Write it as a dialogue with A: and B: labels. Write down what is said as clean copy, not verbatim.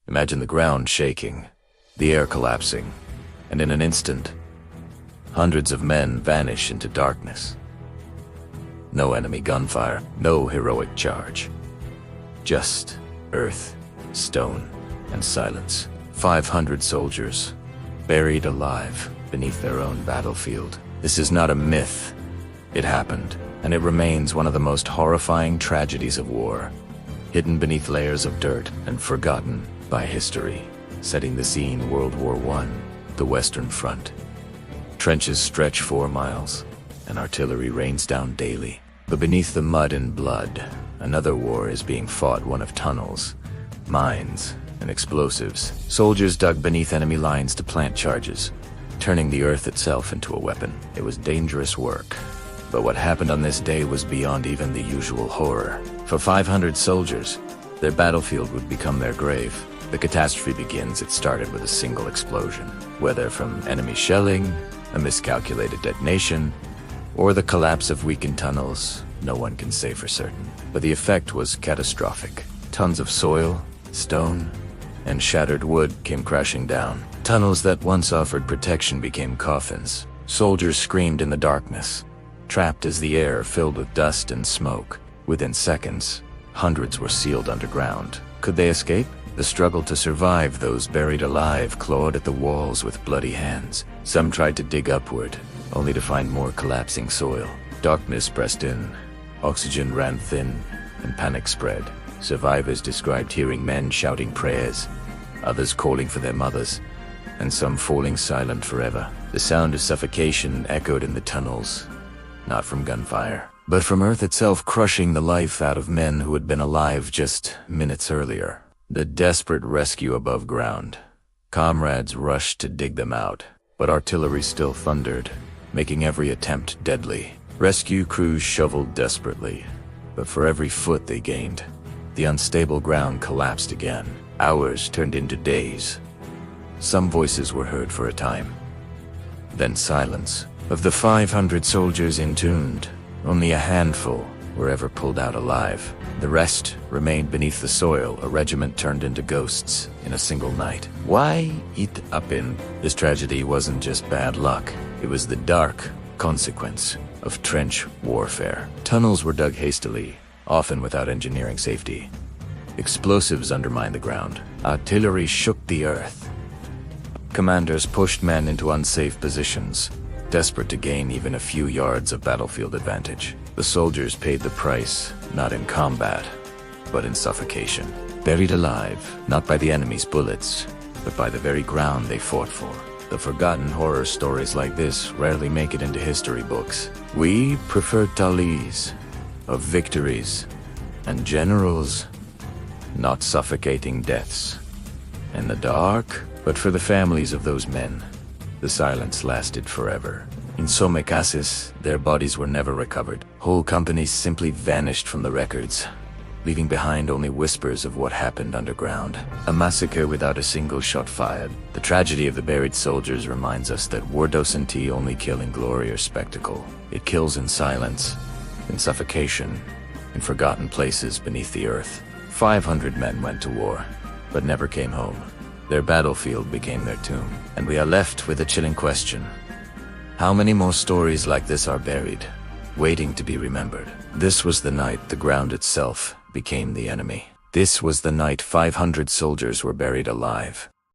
A: Imagine the ground shaking, the air collapsing, and in an instant, hundreds of men vanish into darkness. No enemy gunfire, no heroic charge. Just earth, stone, and silence. 500 soldiers, buried alive beneath their own battlefield. This is not a myth. It happened, and it remains one of the most horrifying tragedies of war, hidden beneath layers of dirt and forgotten by history. Setting the scene, World War I, the Western Front. Trenches stretch 4 miles, and artillery rains down daily. But beneath the mud and blood, another war is being fought, one of tunnels, mines, and explosives. Soldiers dug beneath enemy lines to plant charges, turning the earth itself into a weapon. It was dangerous work. But what happened on this day was beyond even the usual horror. For 500 soldiers, their battlefield would become their grave. The catastrophe begins. It started with a single explosion. Whether from enemy shelling, a miscalculated detonation, or the collapse of weakened tunnels, no one can say for certain. But the effect was catastrophic. Tons of soil, stone, and shattered wood came crashing down. Tunnels that once offered protection became coffins. Soldiers screamed in the darkness, trapped as the air filled with dust and smoke. Within seconds, hundreds were sealed underground. Could they escape? The struggle to survive, those buried alive clawed at the walls with bloody hands. Some tried to dig upward, only to find more collapsing soil. Darkness pressed in, oxygen ran thin, and panic spread. Survivors described hearing men shouting prayers, others calling for their mothers, and some falling silent forever. The sound of suffocation echoed in the tunnels, not from gunfire, but from Earth itself crushing the life out of men who had been alive just minutes earlier. The desperate rescue above ground. Comrades rushed to dig them out, but artillery still thundered, making every attempt deadly. Rescue crews shoveled desperately, but for every foot they gained, the unstable ground collapsed again. Hours turned into days. Some voices were heard for a time. Then silence. Of the 500 soldiers entombed, only a handful were ever pulled out alive. The rest remained beneath the soil. A regiment turned into ghosts in a single night. Why it happen? This tragedy wasn't just bad luck. It was the dark consequence of trench warfare. Tunnels were dug hastily, often without engineering safety. Explosives undermined the ground. Artillery shook the earth. Commanders pushed men into unsafe positions, desperate to gain even a few yards of battlefield advantage. The soldiers paid the price, not in combat, but in suffocation. Buried alive, not by the enemy's bullets, but by the very ground they fought for. The forgotten horror stories like this rarely make it into history books. We prefer tallies of victories and generals, not suffocating deaths. In the dark, but for the families of those men, the silence lasted forever. In some cases, their bodies were never recovered. Whole companies simply vanished from the records, leaving behind only whispers of what happened underground. A massacre without a single shot fired. The tragedy of the buried soldiers reminds us that war doesn't only kill in glory or spectacle. It kills in silence, in suffocation, in forgotten places beneath the earth. 500 men went to war, but never came home. Their battlefield became their tomb, and we are left with a chilling question. How many more stories like this are buried, waiting to be remembered? This was the night the ground itself became the enemy. This was the night 500 soldiers were buried alive.